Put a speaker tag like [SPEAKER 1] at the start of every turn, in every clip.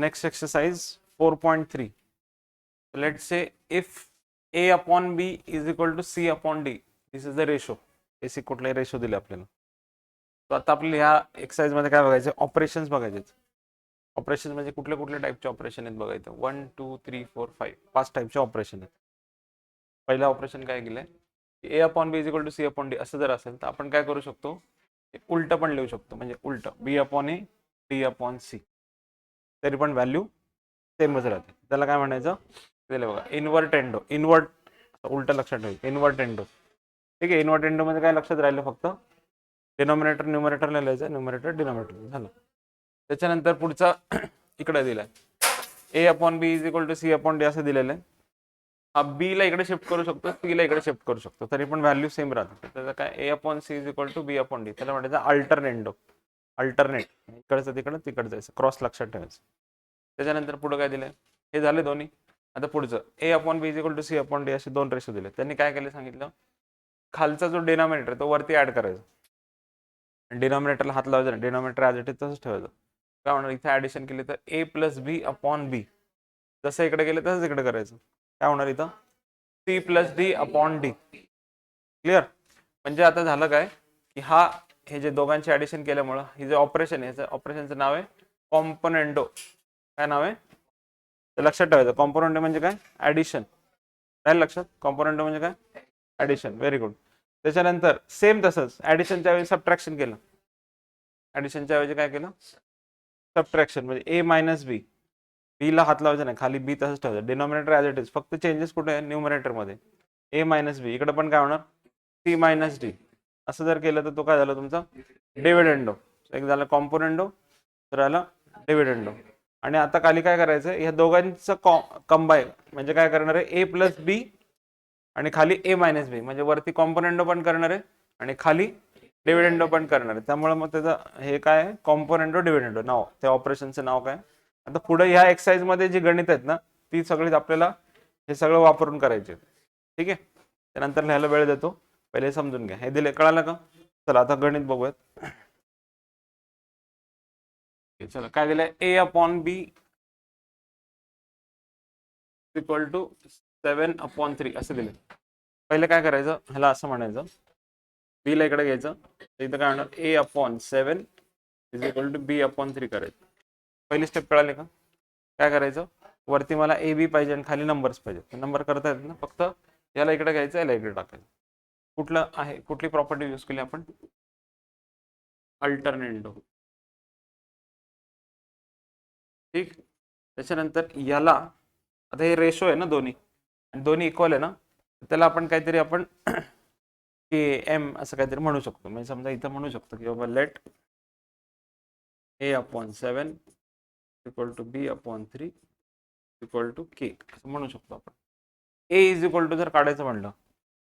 [SPEAKER 1] next exercise 4.3. So let's say if a upon b is equal to c upon d, this is the ratio. Basic कुठलाही ratio दिले आपल्याला. तर आता आपल्याला ह्या एक्सरसाइज मध्ये काय बघायचं, ऑपरेशन्स बघायचे. ऑपरेशन म्हणजे कुठल्या कुठल्या टाइपचे ऑपरेशन आहेत बघायचं. 1 2 3 4 5 5 टाइपचे ऑपरेशन आहेत. पहिला ऑपरेशन काय केलंय, A upon B is equal to C upon D असं जर असेल तर आपण काय करू शकतो, उलट पण लिहू शकतो. म्हणजे उलट B upon A D upon C, तरी पण व्हॅल्यू सेमच राहते. त्याला काय म्हणायचं, त्याला बघा इन्व्हर्टेंडो. इन्व्हर्ट उलट लक्षात ठेवायचं, इन्व्हर्टेंडो. ठीक आहे. इन्व्हर्टेंडो मध्ये काय लक्षात राहिलं, फक्त डिनॉमिनेटर न्यूमरेटरला लिहायचं, न्यूमरेटर डिनॉमिनेटर झालं. त्याच्यानंतर पुढचा इकडे दिलाय A upon B is equal to C upon D असं दिलेलं आहे. हा बी ला इकडे शिफ्ट करू शकतो, सी ला इकडे शिफ्ट करू शकतो, तरी पण व्हॅल्यू सेम राहते. त्याचं काय, A upon C is equal to B upon D, त्याला म्हणायचं अल्टरनेंडो. अल्टरनेट, इकडचं तिकडं तिकडं जायचं, क्रॉस लक्षात ठेवायचं. त्याच्यानंतर पुढे काय दिलंय, हे झाले दोन्ही. आता पुढचं A upon B is equal to C upon D असे दोन रेशो दिले. त्यांनी काय केलं सांगितलं, खालचा जो डिनॉमिनेटर तो वरती ऍड करायचा, डिनॉमिनेटरला हात लावायचा, डिनॉमिनेटर ॲज इट इज तसंच ठेवायचं. काय होणार, इथे ऍडिशन केली तर ए प्लस बी अपॉन बी, जसं इकडे गेलं तसंच इकडे करायचं. काय होणार इथं, C plus D upon D. Clear. म्हणजे आता झालं काय की हे जे दोघांचे ऍडिशन केल्यामुळं हे जे ऑपरेशन आहे, ऑपरेशनचं नाव आहे कॉम्पोनेंडो. काय नाव आहे ते लक्षात ठेवायचं. कॉम्पोनेंडो म्हणजे काय, ऍडिशन. राहील लक्षात, कॉम्पोनेंडो म्हणजे काय, ऍडिशन. Very good. त्याच्यानंतर सेम तसंच ऍडिशनच्या ऐवजी सबट्रॅक्शन केलं. ऍडिशनच्या ऐवजी काय केलं, सबट्रॅक्शन. म्हणजे ए मायनस बी, बी ला हात लावायचा नाही, खाली बी तसंच ठेवायचं. डिनॉमिनेटर ॲज इट इज, फक्त चेंजेस कुठे आहे, न्यूमरेटर मध्ये. ए मायनस बी, इकडे पण काय होणार, सी मायनस डी. असं जर केलं तर तो काय झालं तुमचा डिव्हिडेंडो. एक झालं कॉम्पोनेंडो, तर आला डिव्हिडेंडो. आणि आता खाली काय करायचं, ह्या दोघांचं कंबाईन म्हणजे काय करणार आहे, ए प्लस बी आणि खाली ए मायनस बी. म्हणजे वरती कॉम्पोनेंडो पण करणार आहे आणि खाली डिव्हिडेंडो पण करणार आहे. त्यामुळे मग त्याचं हे काय आहे, कॉम्पोनेंडो डिव्हिडेंडो नाव, त्या ऑपरेशनचं नाव काय. आता पुढे ह्या एक्सरसाइज मध्ये जी गणित आहेत ना, ती सगळी आपल्याला हे सगळं वापरून करायचे. ठीक आहे. त्यानंतर लिहायला वेळ देतो, पहिले समजून घ्या. हे दिले, कळालं का. चला आता गणित बघूयात. चला काय दिलंय, A upon B equal to 7 upon 3 असं दिलं. पहिले काय करायचं, ह्याला असं म्हणायचं, बी ला इकडे घ्यायचं, इथं काय होणार, A upon 7 is equal to B upon 3 करायचं. पहिली स्टेप कळाली का. काय करायचं, वरती मला ए बी पाहिजे आणि खाली नंबर्स पाहिजे. नंबर करता येतात ना, फक्त याला इकडे घ्यायचं, याला इकडे टाकायचं. कुठलं आहे, कुठली प्रॉपर्टी यूज केली आपण, अल्टरनेंडो. ठीक. त्याच्यानंतर याला, आता हे रेशो आहे ना दोन्ही, आणि दोन्ही इक्वल आहे ना, त्याला आपण काहीतरी आपण के एम असं काहीतरी म्हणू शकतो. म्हणजे समजा इथं म्हणू शकतो की बाबा let A upon 7 equal to B upon 3 equal to K असं म्हणू शकतो आपण. ए इज इक्वल टू जर काढायचं म्हणलं,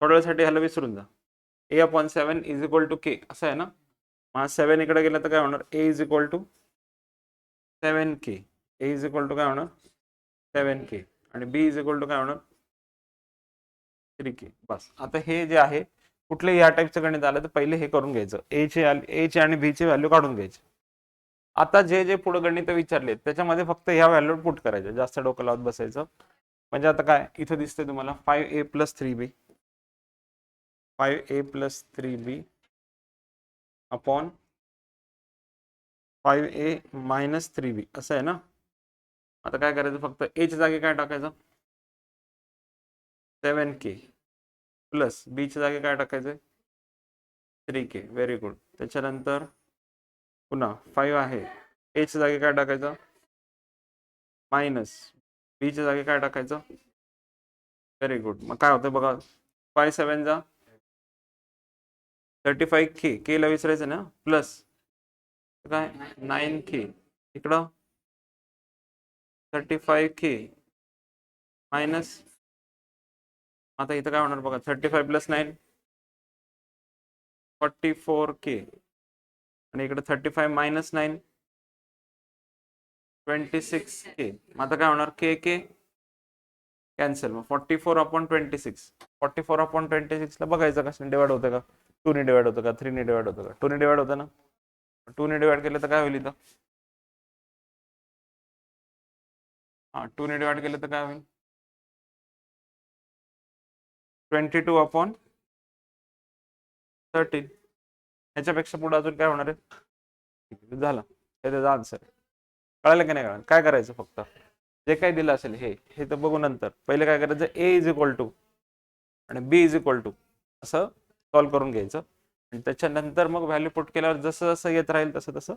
[SPEAKER 1] थोड्या वेळासाठी ह्याला विसरून जा. ए upon 7 is equal to K असं आहे ना. मग 7 इकडे गेलं तर काय होणार, A is equal to 7k. A is equal to काय होणार 7k आणि बी इज इक्वल टू काय होणार 3k. बस. आता हे जे आहे, कुठले या टाईपचं गणित आलं तर पहिले हे करून घ्यायचं, ए चे आणि बी चे व्हॅल्यू काढून घ्यायचे. आता जे जे पुढे गणित विचारले त्याच्यामध्ये फक्त ह्या व्हॅल्यू पुट करायचे, जास्त डोकं लावत बसायचं. म्हणजे आता काय इथं दिसतंय तुम्हाला 5a plus 3b, 5a plus 3b upon 5a minus 3b असं आहे ना. आता काय करायचं, फक्त a च्या जागी काय टाकायचं 7k प्लस b च्या जागी काय टाकायचं 3k. Very good. त्याच्यानंतर पुन्हा 5 आहे, a च्या जागी काय टाकायचं मायनस, b च्या जागी काय टाकायचं. Very good. मग काय होतं बघा, 5 7 जा 35k, k ला विसरायचं ना, प्लस काय 9k, इकडं 35k मायनस, आता इथं काय होणार बघा 35 प्लस 9 44k आणि इकडे 35 मायनस 9 26k. मग आता काय होणार k k कॅन्सल. मग 44 अपॉन 26, 44 अपॉन 26 ला बघायचं कसं डिवाइड होतं का, 2 ने डिवाइड होतं का, 3 ने डिवाइड होतं का, 2 ने डिवाइड होतं ना. 2 ने डिवाइड केलं तर काय होईल इथं हा 2 ने डिवाइड केलं तर काय होईल 22/13 ह्याच्यापेक्षा पुढे अजून काय होणार आहे झालं हे त्याचा आन्सर कळालं की नाही कळालं काय करायचं फक्त जे काही दिलं असेल हे तर बघू नंतर पहिले काय करायचं ए इज इक्वल टू आणि बी इज इक्वल टू असं सॉल्व्ह करून घ्यायचं आणि त्याच्यानंतर मग व्हॅल्यू पुट केल्यावर जसं जसं येत राहील तसं तसं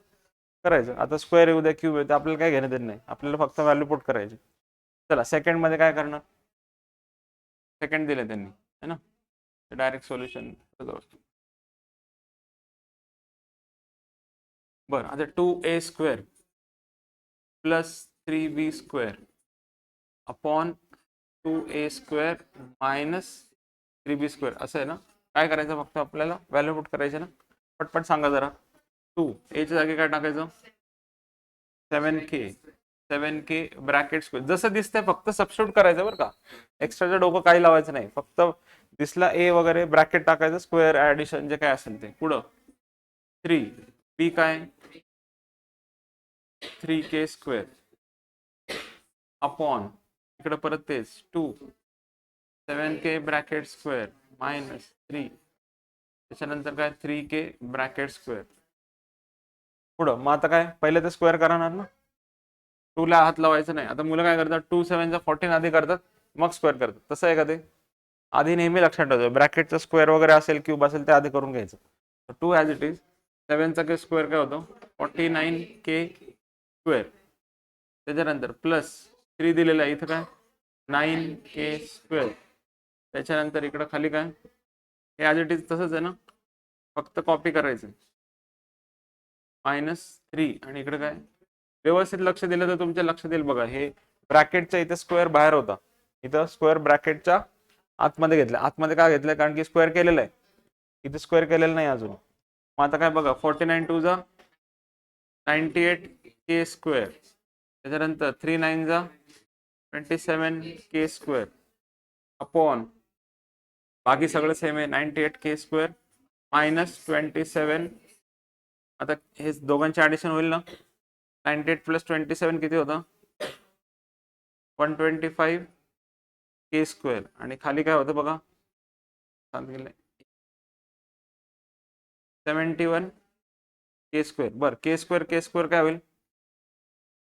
[SPEAKER 1] करायचं आता स्क्वेअर येऊ द्या क्यूब येऊ द्या आपल्याला काय घेणं देणं नाही आपल्याला फक्त व्हॅल्यू पुट करायची चला सेकंड मध्ये काय करणार सेकंड दिले त्यांनी है ना डायरेक्ट सोल्युशन बरं आता 2a² plus 3b² upon 2a² minus 3b² असं आहे ना काय करायचं फक्त आपल्याला व्हॅल्यू पुट करायचे ना पटपट सांगा जरा 2 च्या जागी काय टाकायचं 7k ब्रॅकेट स्क्वेअर जसं दिसतंय फक्त सबस्टिट्यूट करायचं बरं का एक्स्ट्राचं डोकं काही लावायचं नाही फक्त दिसला ए वगैरे ब्रॅकेट टाकायचं स्क्वेअर ऍडिशन जे काय असेल ते पुढं 3 बी काय 3k² अपॉन इकडे परत तेच 2 7k ब्रॅकेट स्क्वेअर मायनस 3 त्याच्यानंतर काय 3k ब्रॅकेट स्क्वेअर पुढं मग आता काय पहिले तर स्क्वेअर करणार ना 2 ला हात लावायचं नाही आता मुलं काय करतात 2 7 14 आधी करतात मग स्क्वेअर करतात तसं आहे का ते आधी नेहमी लक्षात ठेवायचं ब्रॅकेटचं स्क्वेअर वगैरे असेल क्यूब असेल ते आधी करून घ्यायचं 2 ॲज इट इज 7चा के स्क्वेअर काय होतो 49k² त्याच्यानंतर प्लस 3 दिलेलं आहे इथं काय 9k² त्याच्यानंतर इकडं खाली काय हे ॲज इट इज तसंच आहे ना फक्त कॉपी करायचं -3 आणि इकडे काय व्यवस्थित लक्ष दिलं तर तुमच्या लक्षात येईल बघा हे ब्रॅकेटच्या इथे स्क्वेअर बाहेर होता इथं स्क्वेअर ब्रॅकेटच्या आतमध्ये घेतलं आतमध्ये काय घेतलंय कारण की स्क्वेअर केलेलं आहे इथे स्क्वेअर केलेलं नाही अजून मग आता काय बघा 49 2 जा 98k² त्याच्यानंतर 3 9 जा 27k² अपॉन बाकी सगळं सेम आहे 98k² मायनस 27 आता हे दोघांचे ऍडिशन होईल ना 98 प्लस 27 किती होतं 125k² आणि खाली काय होतं बघा 71k² बरं k² काय होईल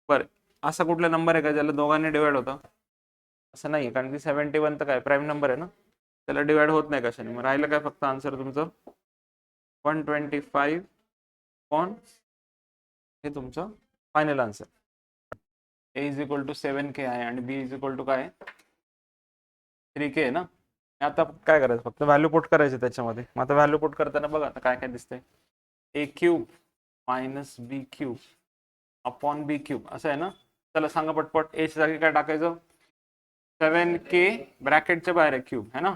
[SPEAKER 1] बरं असा कुठला नंबर आहे का ज्याला दोघांनी डिवाइड होतं असं नाही कारण की 71 तर काय प्राईम नंबर आहे ना त्याला डिवाइड होत नाही कशाने मग राहिलं काय फक्त आन्सर तुमचं 125 पॉन हे तुमचं final answer A is equal to 7k आहे आणि बी इज इक्वल टू काय 3k आहे ना आता काय करायचं फक्त व्हॅल्यू पुट करायचे त्याच्यामध्ये मग आता व्हॅल्यू पुट करताना बघा आता काय काय दिसतंय a³ minus b³ upon b³ असं आहे ना चला सांगा पटपट a च्या जागी काय टाकायचं 7k ब्रॅकेटच्या बाहेर आहे क्यूब है ना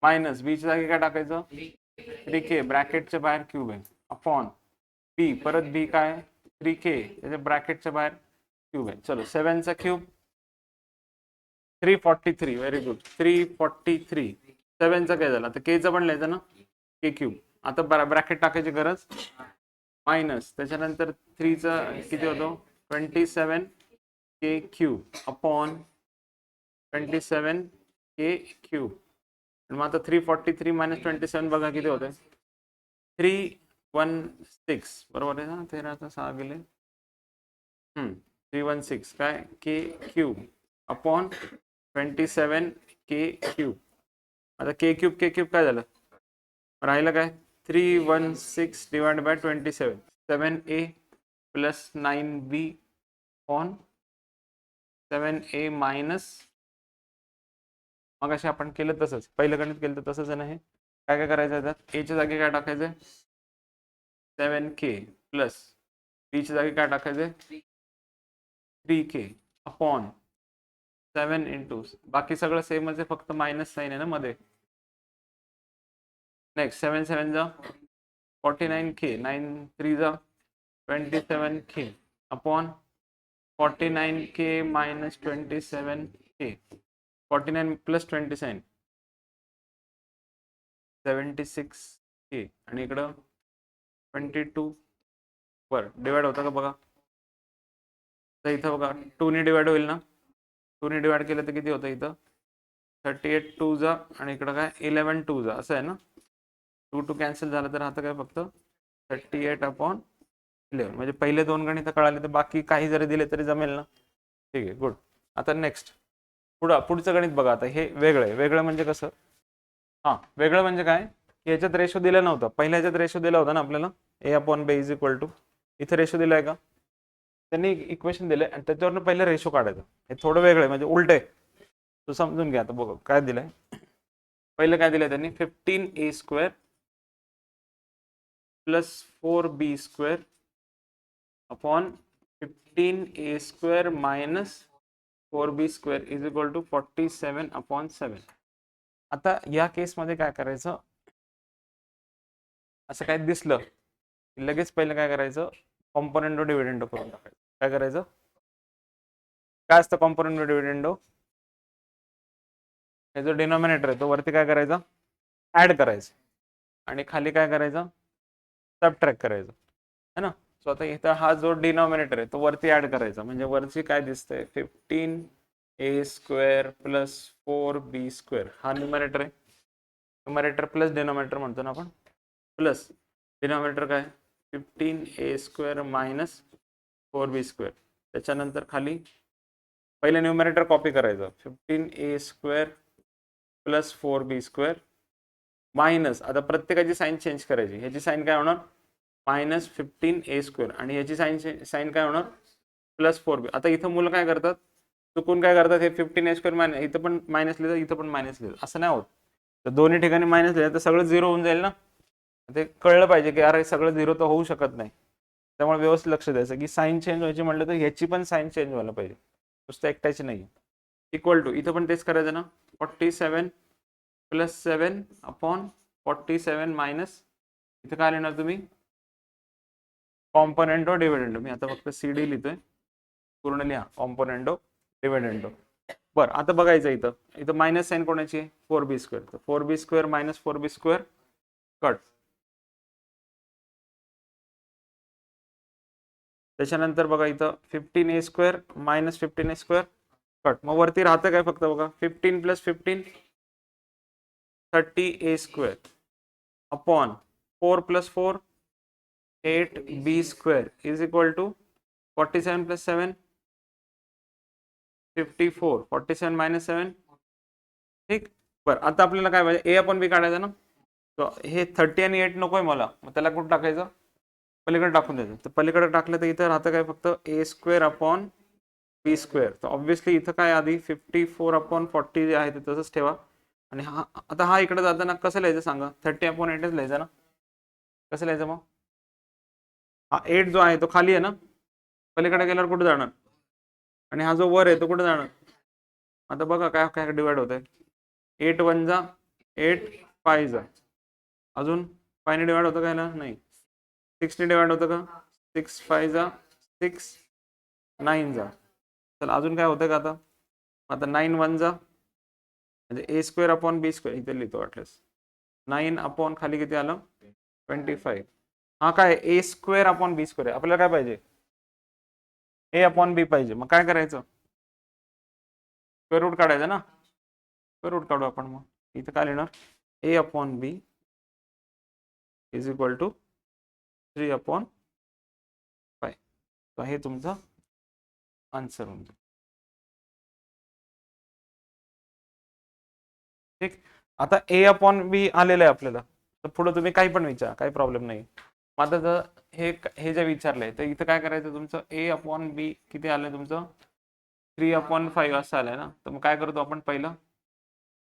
[SPEAKER 1] मायनस बी च्या जागी काय टाकायचं 3k ब्रॅकेटच्या बाहेर क्यूब आहे अपॉन बी परत बी काय 3k त्याच्या ब्रॅकेटच्या बाहेर क्यूब आहे चलो 7 चा क्यूब 343 व्हेरी गुड 343 7 चा काय झाला आता k चा पण लिहायचं ना k³ आता ब्रॅकेट टाकायची गरज मायनस त्याच्यानंतर 3 चा किती होतो 27k³ अपॉन 27k³ मग आता 343 मायनस 27 बघा किती होते 316 बरोबर आहे ना 13 6 गेले 316 काय k³ अपॉन 27k³ आता k³ काय झालं राहिलं काय 316 divide by 27 7a plus 9b on 7a minus मग असे आपण केलं तसंच पहिलं गणित केलं तर तसंच आहे ना हे काय काय करायचं आहे a च्या जागी काय टाकायचं 7k प्लस b च्या जागी काय टाकायचं 3k अपॉन 7 इंटू बाकी सगळं सेमच आहे फक्त मायनस साइन आहे ना मध्ये नेक्स्ट 7 7 जा 49k 9 3 जा 27k upon 49k minus 27k 49 plus 27 76k आणि इकडं 22 वर डिवाइड होता का बघा तर इथं बघा 2 ने डिवाइड होईल ना 2 ने डिवाइड केलं तर किती होतं इथं 38 2 जा आणि इकडं काय 11 2 जा असं आहे ना. 2 2 कॅन्सल झालं तर राहतं काय फक्त 38/11 म्हणजे पहिले दोन गणित कळाले तर बाकी काही जरी दिले तरी जमेल ना. ठीक आहे गुड. आता नेक्स्ट पुढचं गणित बघा. आता हे वेगळं आहे. वेगळं म्हणजे कसं वेगळं म्हणजे काय याच्यात रेशो दिला नव्हता. पहिल्या ह्याच्यात रेशो दिला होता ना आपल्याला A/B इज इक्वल टू इथे रेशो दिलाय का त्यांनी इक्वेशन दिलंय आणि त्याच्यावरनं पहिलं रेशो काढायचं. हे थोडं वेगळं आहे म्हणजे उलट आहे. तो समजून घ्या. आता बघा काय दिलंय. पहिलं काय दिलंय त्यांनी 15A² plus 4B² upon 15A² minus 4B² is equal to 47/7. आता या केसमध्ये काय करायचं असं काय दिसलं लगेच पहिलं काय करायचं कॉम्पोनेंटो डिव्हिडंडो करून टाकायचं. काय करायचं काय असतं कॉम्पोनेंटो डिव्हिडंडो हे जो डिनॉमिनेटर आहे तो वरती काय करायचा ऍड करायचं आणि खाली काय करायचं सबट्रॅक्ट करायचं है ना. सो आता इथं हा जो डिनॉमिनेटर आहे तो वरती ऍड करायचा म्हणजे वरची काय दिसतंय 15A² प्लस 4B² हा न्यूमरेटर आहे. न्यूमरेटर प्लस डिनॉमिनेटर म्हणतो ना आपण प्लस डिनॉमिनेटर काय 15A² मायनस 4B². त्याच्यानंतर खाली पहिले न्यूमरेटर कॉपी करायचं 15A² प्लस 4B² मायनस आता प्रत्येकाची साईन चेंज करायची. ह्याची साईन काय होणार मायनस 15A² आणि ह्याची साईन काय होणार प्लस 4B. आता इथं मुलं काय करतात चुकून काय करतात हे 15A² मायनस इथं पण मायनस लिहिलं इथं पण मायनस लिहिलं असं नाही होत. तर दोन्ही ठिकाणी मायनस लिहिलं तर सगळं झिरो होऊन जाईल ना. ते कळलं पाहिजे की अरे सगळं झिरो तर होऊ शकत नाही. त्यामुळे व्यवस्थित लक्ष द्यायचं की साईन चेंज व्हायची म्हटलं तर ह्याची पण साईन चेंज व्हायला पाहिजे नुसतं एकट्याची नाही. इक्वल टू इथं पण तेच करायचं ना 47 प्लस 7 अपॉन 47 मायनस इथं काय लिहिणार तुम्ही कॉम्पोनेंटो डिव्हिडंडो. मी आता फक्त CD लिहितोय पूर्ण लिहा कॉम्पोनेंटो डिव्हिडंडो. बरं आता बघायचं इथं मायनस साईन कोणाची आहे 4B². तर 4B² मायनस 4B² कट. त्याच्यानंतर बघा इथं 15A² मायनस 15A² कट. मग वरती राहतं काय फक्त बघा 15 plus 15 30A² upon 4 plus 4 8B² is equal to 47 plus 7 54 47 minus 7. ठीक. बरं आता आपल्याला काय पाहिजे A/B काढायचं ना. तर हे 30 आणि 8 नकोय मला मग त्याला कुठं टाकायचं पलीकडे टाकून द्यायचं. तर पलीकडे टाकलं तर इथं राहतं काय फक्त A² अपॉन B². तर ऑब्व्हियसली इथं काय आधी 54/40 जे आहे ते तसंच ठेवा आणि हा आता हा इकडे जाताना कसं लिहायचं सांगा 30/8च लिहायचं ना. कसं लिहायचं मग हा 8 जो आहे तो खाली आहे ना पलीकडे गेल्यावर कुठे जाणार आणि हा जो वर आहे तो कुठे जाणार. आता बघा काय काय डिवाइड होत आहे 8 1 जा 8 5 जा अजून 5 ने डिवाइड होतं काय ना नाही 6 ने डिवाइड होतं का 6 5 जा 6 9 जा. चला अजून काय होतं का आता 9 1 जा म्हणजे A² अपॉन B² इथे लिहितो वाटल्यास 9 अपॉन खाली किती आलं 25. हा काय A² अपॉन B² आपल्याला काय पाहिजे A/B पाहिजे. मग काय करायचं स्क्वेअर रूट काढायचं ना. स्क्वेअर रूट काढू आपण. मग इथं काय लिहिणार A/B इज इक्वल टू 3/5. तर हे तुमचं आन्सर होऊन जाईल. ठीक. आता A/B आलेलं आहे आपल्याला तर पुढे तुम्ही काही पण विचारा काही प्रॉब्लेम नाही. आता जर हे जे विचारलंय तर इथं काय करायचं तुमचं A/B किती आलंय तुमचं 3/5 असं आलंय ना. तर मग काय करतो आपण पहिलं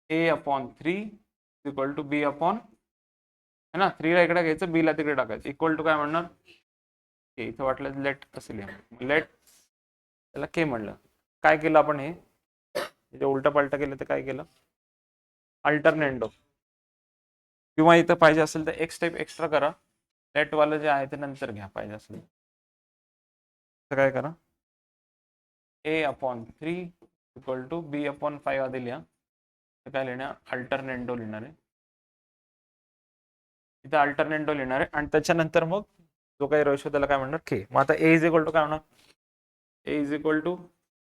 [SPEAKER 1] A/3 equal to B upon है ना 3 ला इकडे घ्यायचं B ला तिकडे टाकायचं इक्वल टू काय म्हणणार इथं वाटलं लेट असं लिहा लेट त्याला के म्हणलं. काय केलं आपण हे उलटा पालटा केलं तर काय केलं अल्टरनेंडो किंवा इथं पाहिजे असेल तर एक स्टेप एक्स्ट्रा करा लेट वालं जे आहे ते नंतर घ्या पाहिजे असेल तर काय करा A/3 इक्वल टू B/5 आधी लिहा. तर काय लिहिणार अल्टरनेंडो लिहिणार आहे इथं अल्टरनेंडो लिहिणार आहे आणि त्याच्यानंतर मग जो काही रेशो त्याला काय म्हणणार के. मग आता A इज इक्वल टू काय होणार A is equal to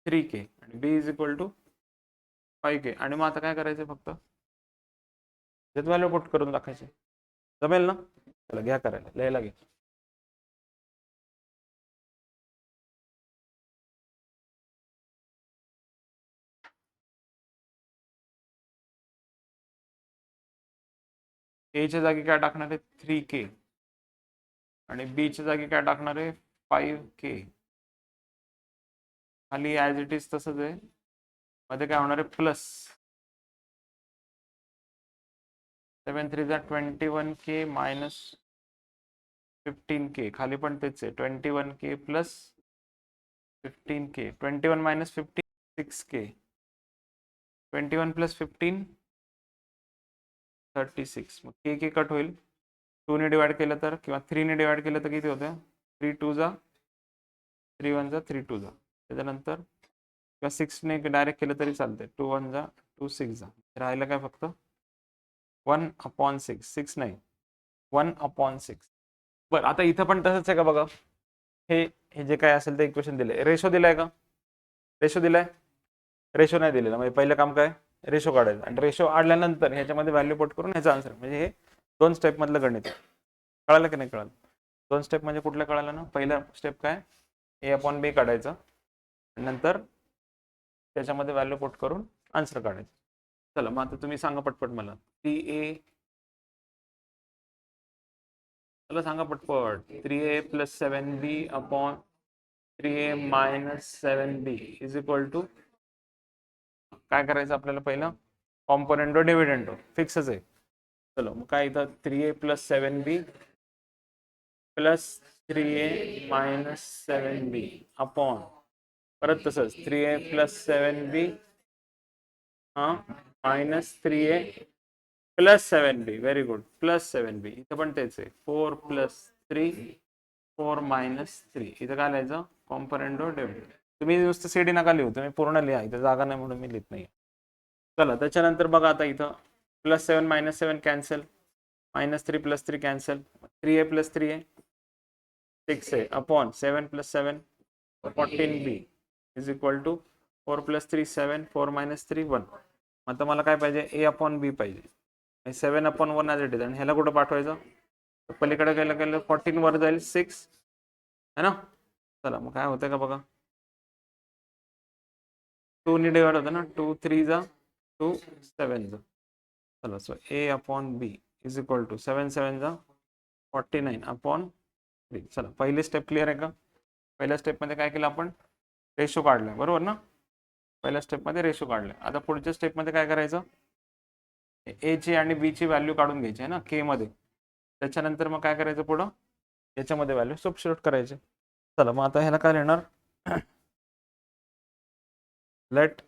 [SPEAKER 1] 3k आणि b is equal to 5k. आणि मग आता काय करायचं, फक्त त्यात व्हॅल्यू पुट करून दाखवायचे. जमेल ना? चला घ्या करायला, लिहायला घ्या. a च्या जागी काय टाकणार आहे, 3k आणि b च्या जागी काय टाकणार आहे, 5k. खाली ॲज इट इज तसंच आहे, मध्ये काय होणार आहे, प्लस 7 3 21k मायनस 15k. खाली पण तेच आहे, 21k plus 15k. 21 minus 15 6k. 21 plus 15 36. मग k कट होईल, 2 ने डिवाइड केलं तर, किंवा 3 ने डिवाइड केलं तर किती होतं, 3 2 जा 3 1 जा 3 2 जा. त्याच्यानंतर किंवा 6 ने डायरेक्ट केलं तरी चालतंय, 2 1 जा 2 6 जा. राहिलं काय फक्त 1/6. 6 नाही, 1/6. बरं, आता इथं पण तसंच आहे का बघा. हे हे जे काय असेल ते इक्वेशन दिले, रेशो दिलाय का, रेशो दिलाय, रेशो नाही दिलेला. म्हणजे पहिलं काम काय, रेशो काढायचं. आणि रेशो काढल्यानंतर ह्याच्यामध्ये व्हॅल्यू पुट करून ह्याचा आन्सर. म्हणजे हे 2 स्टेप मधलं गणित आहे. कळालं की नाही कळालं? 2 स्टेप म्हणजे कुठलं कळालं ना. पहिला स्टेप काय, a/b काढायचं, नंतर त्याच्यामध्ये व्हॅल्यू पुट करून आन्सर काढायचं. चला मग आता तुम्ही सांगा पटपट मला, 3a, चला सांगा पटपट, 3a plus 7b upon 3a minus 7b is equal to काय करायचं आपल्याला, पहिला कॉम्पोनेंटो डिव्हिडंडो फिक्सच आहे. चलो मग काय इथं 3a plus 7b plus 3a minus 7b upon परत तसंच 3a plus 7b minus 3a plus 7b. Very good, plus 7b. इथं पण तेच आहे, 4 प्लस 3 4 मायनस 3. इथं काय लिहायचं, कॉम्पोनेंटो डिव्हिडंडो. तुम्ही नुसतं सीडी नका लिहू, तुम्ही पूर्ण लिहा, इथं जागा नाही म्हणून मी लिहित नाही. चला त्याच्यानंतर बघा, आता इथं plus 7 minus 7 cancel, minus 3 plus 3 cancel, 3a plus 3a 6a upon 7 plus 7 14b is equal to 4 plus 3 7 4 minus 3 1. आता मला काय पाहिजे, a/b पाहिजे. 7/1 ॲज इट इज. आणि ह्याला कुठं पाठवायचं, पलीकडे गेलं 14 वर जाईल 6 है ना. चला मग काय होतंय का बघा, 2 ने डिवाइड होतं ना, 2 3 जा 2 7 जा. चला so a/b is equal to 7 7 जा 49 अपॉन 3. चला पहिली स्टेप क्लिअर आहे का. पहिल्या स्टेपमध्ये काय केलं आपण, रेशो काढला, बरोबर ना. पहिल्या स्टेपमध्ये रेशो काढला. आता पुढच्या स्टेपमध्ये काय करायचं, ए ची आणि बी ची व्हॅल्यू काढून घ्यायची आहे ना के मध्ये. त्याच्यानंतर मग काय करायचं, पुढं याच्यामध्ये व्हॅल्यू सबस्टिट्यूट करायचे. चला मग आता ह्याला काय लिहिणार, लेट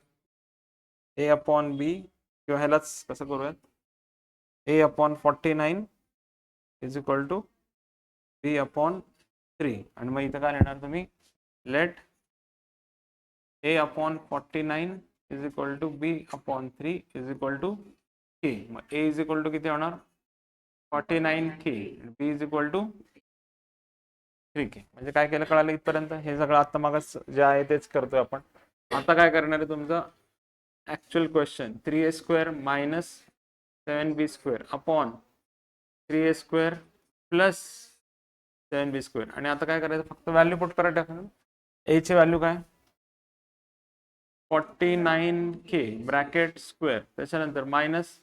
[SPEAKER 1] a/b किंवा ह्यालाच कसं करूयात, a/49 is equal to b/3. आणि मग इथं काय लिहिणार तुम्ही, let a/49 is equal to b/3 is equal to k. मग a इज इक्वल टू किती होणार, 49k, b is equal to 3k. म्हणजे काय केलं कळालं इथपर्यंत. हे सगळं आता मागच जे आहे तेच करतोय आपण. आता काय करणार आहे तुमचं actual question, 3a square minus 7b square upon 3a square plus 7b square. आणि आता काय करायचं, फक्त व्हॅल्यू पुट करायला टाकायचं. a ची व्हॅल्यू काय, 49k ब्रॅकेट स्क्वेअर, त्याच्यानंतर मायनस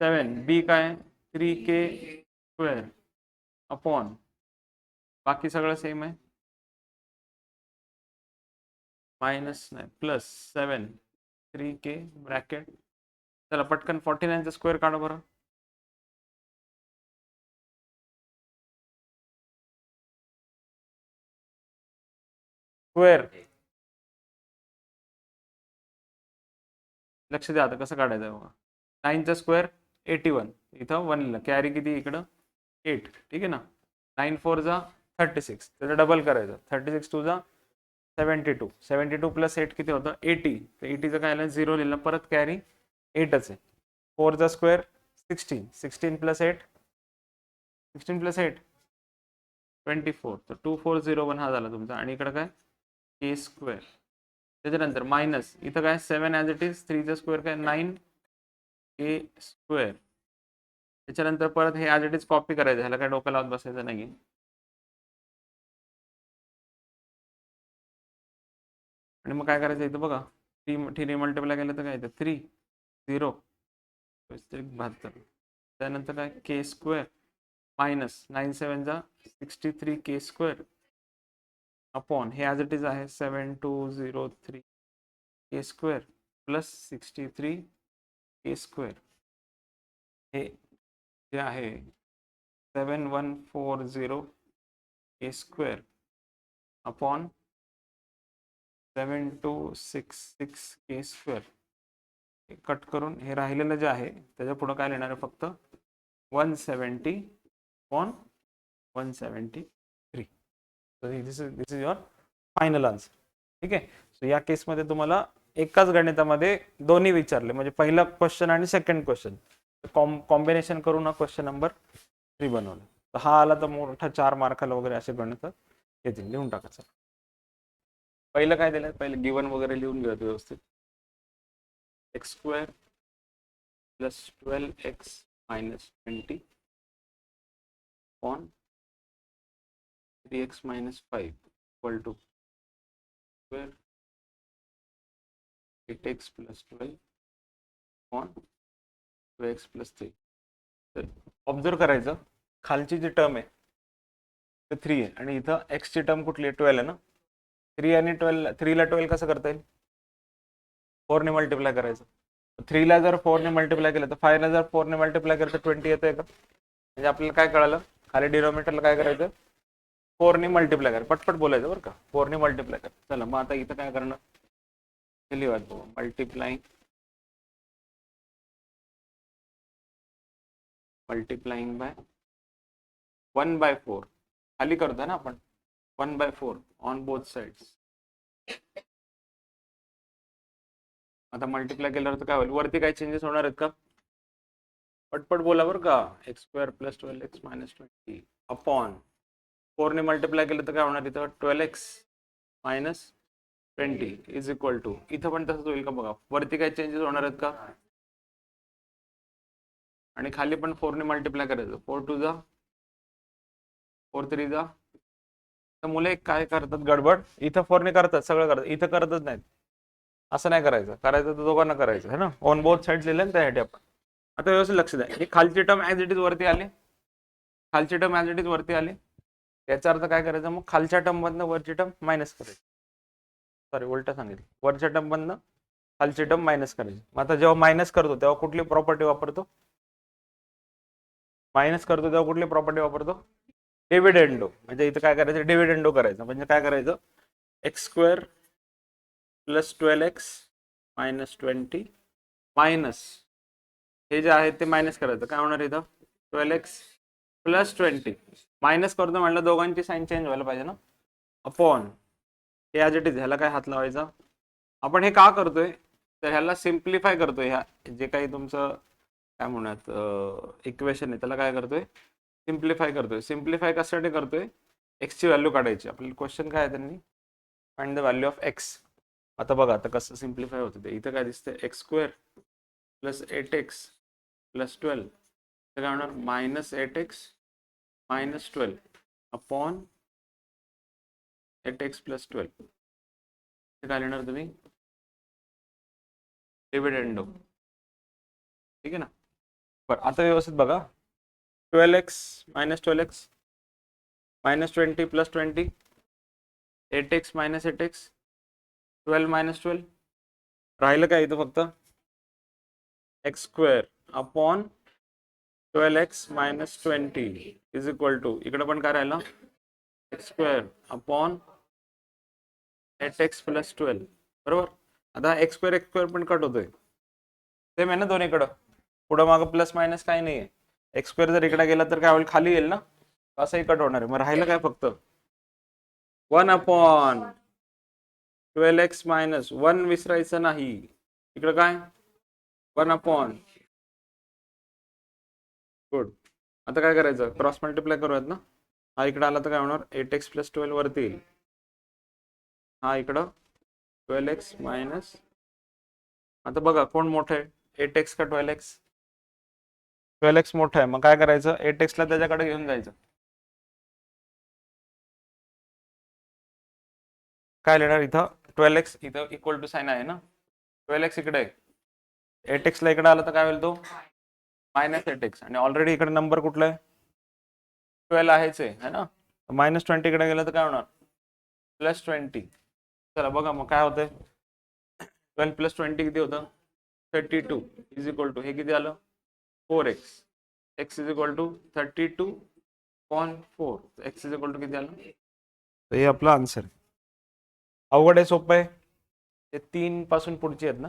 [SPEAKER 1] 7b काय 3k स्क्वेअर अपॉन बाकी सगळं सेम आहे, मायनस नाही प्लस 7 3k ब्रॅकेट. चला पटकन 49 चा स्क्वेअर काढा बरं. स्क्वेअर लक्ष द्या आता कसं काढायचं बघा. 9 चा स्क्वेअर 81, इथं 1 लिहिलं, कॅरी किती इकडं 8, ठीक आहे ना. 9 4 जा 36, त्याचं डबल करायचं, 36 2 जा 72, 72 प्लस 8 किती होतं 80. तर 80चं काय आलं 0 लिहिलं, परत कॅरी 8च आहे. 4 चा स्क्वेअर 16, 16 प्लस 8 16 प्लस 8 24. तर 2401 हा झाला तुमचा. आणि इकडं काय k स्क्वेअर त्याच्यानंतर मायनस इथं काय 7 ॲज इट इज 3चा स्क्वेअर काय 9a स्क्वेअर. त्याच्यानंतर परत हे ॲज इट इज कॉपी करायचं, ह्याला काय डोकं लावत बसायचं नाही. आणि मग काय करायचं इथं बघा 3 मल्टिप्लाय केलं तर काय येतं 3 0 72. त्यानंतर काय के स्क्वेअर मायनस 9 7 जा 63 के स्क्वेअर अपॉन हे ॲज इट इज आहे 7203 के स्क्वेअर प्लस 63 के स्क्वेअर. हे जे आहे 7140 के स्क्वेअर अपॉन 7266 के स्क्वेअर. कट करून हे राहिलेलं जे आहे त्याच्या पुढे काय लिहिणार आहे फक्त 170 on 173. This is your final answer. ठीक आहे. सो या केसमध्ये तुम्हाला एकाच गणितामध्ये दोन्ही विचारले, म्हणजे पहिला क्वेश्चन आणि सेकंड क्वेश्चन कॉम्बिनेशन करून क्वेश्चन नंबर 3 बनवलं. तर हा आला तर मोठा 4 मार्काला वगैरे असे गणित येतील. लिहून टाकायचं. पहिलं काय दिलं, पहिलं गिवन वगैरे लिहून घ्या व्यवस्थित. X square plus 12x minus 20 on 3x minus 5 equal to square 8x plus 12 on 2x plus 3. तर ऑब्झर्व करायचं खालची जी टर्म आहे ते 3 आहे आणि इथं x ची टर्म कुठली आहे 12 आहे ना. 3 आणि 12 3 ला 12 कसं करता येईल 4 ने मल्टिप्लाय करायचं. 3 ला जर 4 ने मल्टिप्लाय केलं तर 5 ला जर 4 ने मल्टिप्लाय केलं तर 20 येतंय का. म्हणजे आपल्याला काय कळालं खाली डिनॉमिनेटरला काय करायचं 4 ने मल्टिप्लाय कर. पटपट बोलायचं बरं का 4 ने मल्टिप्लाय कर. चला मग आता इथं काय करणार मल्टिप्लाइंग बाय 1/4 खाली करतो ना आपण 1/4 ऑन बोथ साइड्स. आता मल्टिप्लाय केल्यावर तर काय होईल वरती काय चेंजेस होणार आहेत का पटपट बोला बरं का. X square plus 12x minus 20 upon 4 ने मल्टिप्लाय केलं तर काय होणार इथं 12x minus 20 is equal to इथं पण तसंच होईल का बघा वरती काय चेंजेस होणार आहेत का आणि खाली पण 4 ने मल्टिप्लाय करायचं 4 2 जा 4 3 जा. तर मुले काय करतात गडबड इथं 4 ने करतात सगळं करतात इथं करतच नाहीत. असं नाही करायचं तर दोघांना करायचं है ना. ऑन बोथ साइड्स लिहिलं त्यासाठी आपण. आता व्यवस्थित लक्ष द्या ही खालची टर्म ॲज इट इज वरती आली खालची टर्म ॲज इट इज वरती आली. याचा अर्थ काय करायचं मग खालच्या टर्म मधनं वरची टर्म मायनस करायची. सॉरी उलटा सांगितलं वरच्या टर्म मधनं खालची टर्म मायनस करायची. मग आता जेव्हा मायनस करतो तेव्हा कुठली प्रॉपर्टी वापरतो डिव्हिडेंडो. म्हणजे इथं काय करायचं डिव्हिडेंडो करायचं. म्हणजे काय करायचं x square plus 12x minus 20 minus हे जे आहे ते मायनस करायचं काय होणार इथं 12x प्लस 20 मायनस करतो म्हटलं दोघांची साईन चेंज व्हायला पाहिजे ना अपॉन हे ॲज इट इज ह्याला काय हात लावायचा. आपण हे का करतोय तर ह्याला सिम्प्लिफाय करतोय. ह्या जे काही तुमचं काय म्हणतात इक्वेशन आहे त्याला काय करतोय सिम्प्लिफाय करतोय. सिम्प्लिफाय कशासाठी करतोय एक्स ची व्हॅल्यू काढायची. आपल्याला क्वेश्चन काय आहे त्यांनी find the value of x. आता बघा आता कसं सिम्प्लिफाय होतं ते इथं काय दिसतंय x square plus 8x plus 12 तर काय होणार minus 8x minus 12 upon 8x plus 12 हे काय लिहिणार तुम्ही डिव्हिडेंडो. ठीक आहे ना. बरं आता व्यवस्थित बघा 12x minus 12x minus 20 plus 20 8x minus 8x 12 minus 12 राहिलं काय इथं फक्त x square upon 12x minus 20 is equal to इकडे पण काय राहिलं x square upon 8x plus 12 बरोबर. आता एक्स स्क्वेअर पण कट होतोय सेम आहे ना दोन्हीकडं पुढं मागं प्लस मायनस काही नाही आहे. एक्स स्क्वेअर जर इकडे गेला तर काय होईल खाली येईल ना असंही कट होणार आहे. मग राहिलं काय फक्त 1 अपॉन 12x मायनस 1 विसरायचं नाही इकडं काय 1 अपॉन गुड. आता काय करायचं क्रॉस मल्टिप्लाय करूयात ना. हा इकडं आला तर काय होणार 8x प्लस 12 वरती येईल हा इकडं 12x मायनस, आता बघा कोण मोठं आहे, 8x का 12x? 12x मोठं आहे, मग काय करायचं, 8x ला त्याच्याकडे घेऊन जायचं. काय लिहिणार इथं, 12x इथं इक्वल टू साइन आहे ना, 12x इकडे आहे, 8x ला इकडे आलं तर काय होईल तो मायनस 8x, आणि ऑलरेडी इकडे नंबर कुठला आहे 12 आहेच आहे ना, -20 इकडे गेलं तर काय होणार +20. चला बघा मग काय होतंय, 12 + 20 किती होतं 32 इज इक्वल टू हे किती आलं 4x, x is equal to 32.4, x is equal to किती आलं, तर हे आपला आन्सर. अवघड आहे सोपं आहे, ते 3 पासून पुढचे आहेत ना,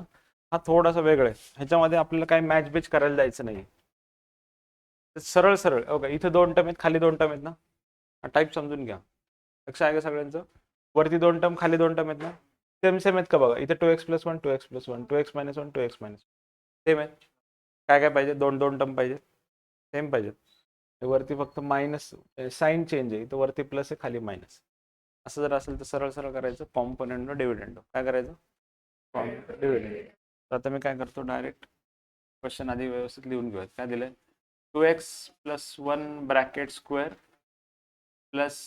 [SPEAKER 1] हा थोडासा वेगळा आहे, ह्याच्यामध्ये आपल्याला काही मॅच बेच करायला जायचं नाही, सरळ सरळ. ओके, इथे 2 टर्म आहेत, खाली 2 टर्म आहेत ना, टाईप समजून घ्या, लक्ष आहे का सगळ्यांचं, वरती 2 टर्म खाली 2 टर्म आहेत ना, सेम सेम आहेत का बघा, इथे 2x + 1 2x + 1 2x - 1 2x - same आहे. काय काय पाहिजे, 2 टर्म पाहिजे, सेम पाहिजेत, वरती फक्त मायनस साइन चेंज आहे, इथं वरती प्लस आहे खाली मायनस, असं जर असेल तर सरळ सरळ करायचं, कॉम्पोनंट डिव्हिडंड काय करायचं, डिव्हिडंड. तर आता मी काय करतो, डायरेक्ट क्वेश्चन आधी व्यवस्थित लिहून घेऊयात. काय दिलंय, 2x + 1 bracket square plus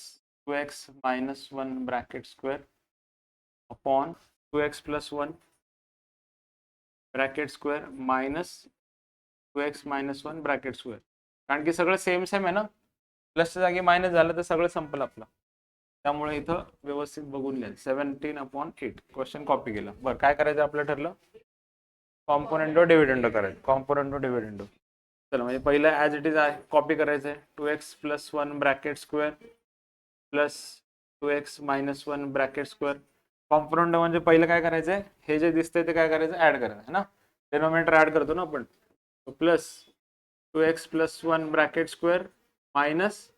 [SPEAKER 1] 2x - 1 bracket square upon 2x + 1 bracket square minus 2x - 1 bracket square. कारण की सगळं सेम सेम आहे ना, प्लसच्या जागी मायनस झालं तर सगळं संपलं आपलं, त्यामुळे इथं व्यवस्थित बघून घ्या. 17/8 क्वेश्चन कॉपी केलं. बरं काय करायचं आपलं ठरलं, कॉम्पोनेंटो डिव्हिडंडो करायचं, कॉम्पोनेंटो डिव्हिडंडो. चला म्हणजे पहिलं ॲज इट इज आहे कॉपी करायचं आहे, 2x + 1 bracket square plus 2x - 1 bracket square. Component म्हणजे पहिलं काय करायचं आहे, हे जे दिसतंय ते काय करायचं ऍड करायचं है ना, डिनोमिनेटर ऍड करतो ना आपण, plus 2x + 1 bracket square minus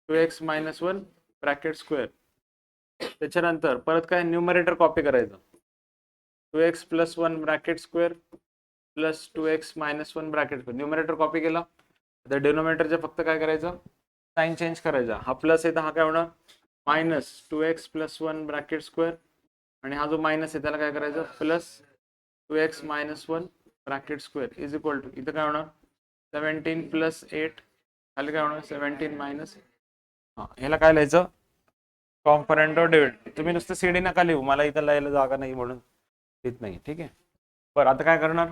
[SPEAKER 1] 2x - 1 bracket square. त्याच्यानंतर परत काय न्यूमरेटर कॉपी करायचं, 2x + 1 bracket square plus 2x - 1 bracket square. Numerator copy केला, तर डिनोमिनेटरचे फक्त काय करायचं साइन चेंज करायचा, हा प्लस आहे तर हा काय होणार मायनस 2x + 1 ब्रॅकेट स्क्वेअर, आणि हा जो मायनस आहे त्याला काय करायचं plus 2x - 1 bracket square is equal to, इथं काय होणार 17 + 8, खाली काय होणार 17 मायनस, ह्याला काय लिहायचं कॉम्पोनेंट ऑफ डिव्हिडंड. तुम्ही नुसतं सीडी नका लिहू, मला इथं लिहायला जागा नाही म्हणून लिहित नाही, ठीक आहे. बरं आता काय करणार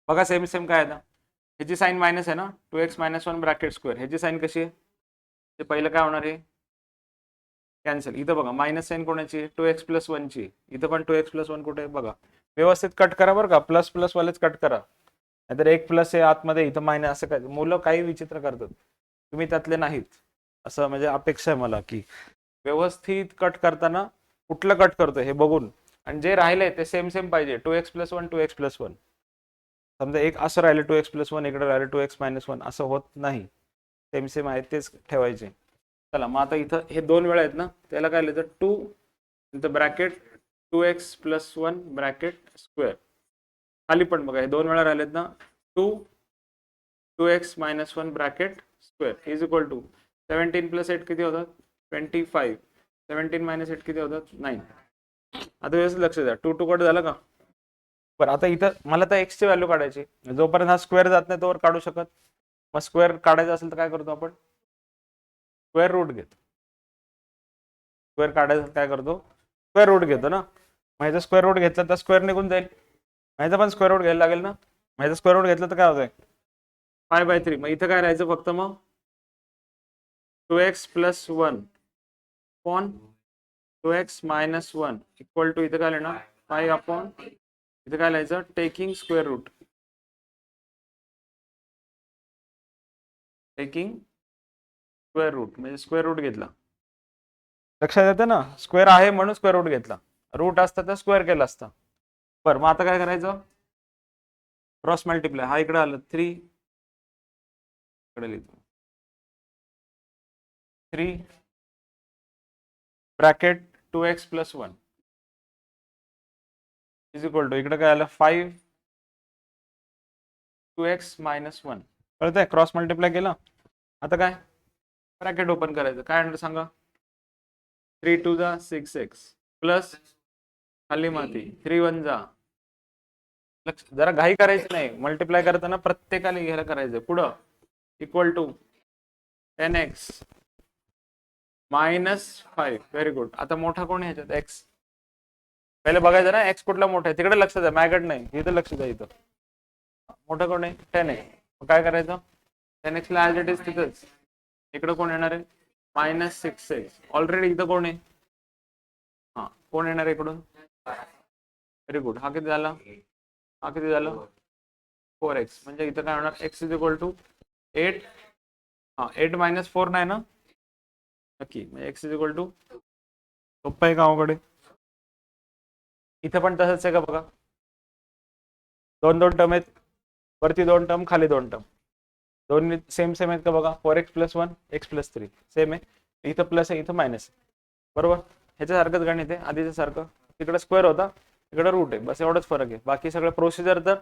[SPEAKER 1] बघा, सेम सेम काय आहे, ह्याची साइन मायनस आहे ना, 2x - 1 ब्रॅकेट स्क्वेअर, ह्याची साइन कशी आहे, ते पहिलं काय होणार आहे कॅन्सल. इथं बघा मायनस साइन कोणाची 2x + 1 ची, इथं पण 2x + 1 कुठे आहे बघा, व्यवस्थित कट करा बरं का, प्लस प्लस वालेच कट करा, नाहीतर एक प्लस आहे आतमध्ये इथं मायनस, असं काय मुलं काही विचित्र करतात, तुम्ही त्यातले नाहीत, असं म्हणजे अपेक्षा आहे मला की व्यवस्थित कट करताना कुठलं कट करतोय हे बघून, आणि जे राहिलंय ते सेम सेम पाहिजे, 2x + 1 2x + 1. समजा एक असं राहिलं 2x + 1, इकडे राहिलं 2x - 1, असं होत नाही, सेम सेम आहे तेच ठेवायचे. चला मग आता इथं हे 2 वेळा आहेत ना, त्याला काय लिहायचं 2 इथं ब्रॅकेट 2x + 1 ब्रॅकेट स्क्वेअर, खाली पण बघा हे 2 वेळा राहिलेत ना, 2x - 1 bracket square is equal to 17 + 8 किती होतात 25, 17 - 8 किती होतात 9. आता व्यवस्थित लक्ष द्या, 2 कट झालं का. बरं आता इथं मला तर x ची व्हॅल्यू काढायची, जोपर्यंत हा स्क्वेअर जात नाही तोवर काढू शकत, मग स्क्वेअर काढायचा असेल तर काय करतो आपण स्क्वेअर रूट घेतो, स्क्वेअर काढायचं काय करतो स्क्वेअर रूट घेतो ना, मग स्क्वेअर रूट घेतलं तर स्क्वेअर निघून जाईल, माहिती पण स्क्वेअर रूट घ्यायला लागेल ना, माहिती स्क्वेअर रूट घेतलं तर काय होतंय 5/3. मग इथं काय राहायचं फक्त मग 2x + 1 upon 2x - 1 equal to, इथं काय लिहिणार 5 अपॉन, इथं काय लिहायचं taking square root, taking square root म्हणजे स्क्वेअर रूट घेतला, लक्षात येतं ना, स्क्वेअर आहे म्हणून स्क्वेअर रूट घेतला, रूट असतं तर स्क्वेअर केला असता. बरं मग आता काय करायचं क्रॉस मल्टिप्लाय, हा इकडे आलं 3, इकडे लिहितो 3 bracket 2x + 1 is equal to, इकडे काय आलं 5 2x - 1, कळतंय क्रॉस मल्टिप्लाय केलं. आता काय ब्रॅकेट ओपन करायचं, काय आणलं सांगा 3 × 2 = 6x प्लस खाली माती 3 1 जा. लक्ष जरा घाई करायची नाही. मल्टिप्लाय करताना प्रत्येकाला घ्यायला करायचं. पुढं equal to 10x -5. Very good. आता मोठा कोण आहे ह्याच्यात? x. पहिले बघायचं ना x कुठला मोठा आहे. तिकडे लक्ष द्या, माझ्याकडे नाही. इथं लक्ष द्या. इथं मोठा कोण आहे? 10x. मग काय करायचं? 10x ला ऍज इट इज तिथंच. इकडे कोण येणार आहे? -6x. ऑलरेडी इथं कोण आहे? हा, कोण येणार आहे इकडून? Very good. हा किती झाला? हा किती झालं? 4x. म्हणजे इथं काय होणार? x is equal to 8. हा, 8 - 4 नाही ना? नक्की. म्हणजे x इज इक्वल टू, सोप्पं आहे का अवघड आहे? इथं पण तसंच आहे का बघा? दोन दोन टर्म आहेत. वरती 2 टर्म, खाली 2 टर्म. दोन्ही सेम सेम आहेत का बघा? 4x + 1 x + 3 सेम आहे. इथं प्लस आहे, इथं मायनस आहे. बरोबर. ह्याच्यासारखंच गणित आहे आधीच्या सारखं. तिकडे स्क्वेअर होता, इकडे रूट आहे. बस एवढंच फरक आहे. बाकी सगळं प्रोसिजर तर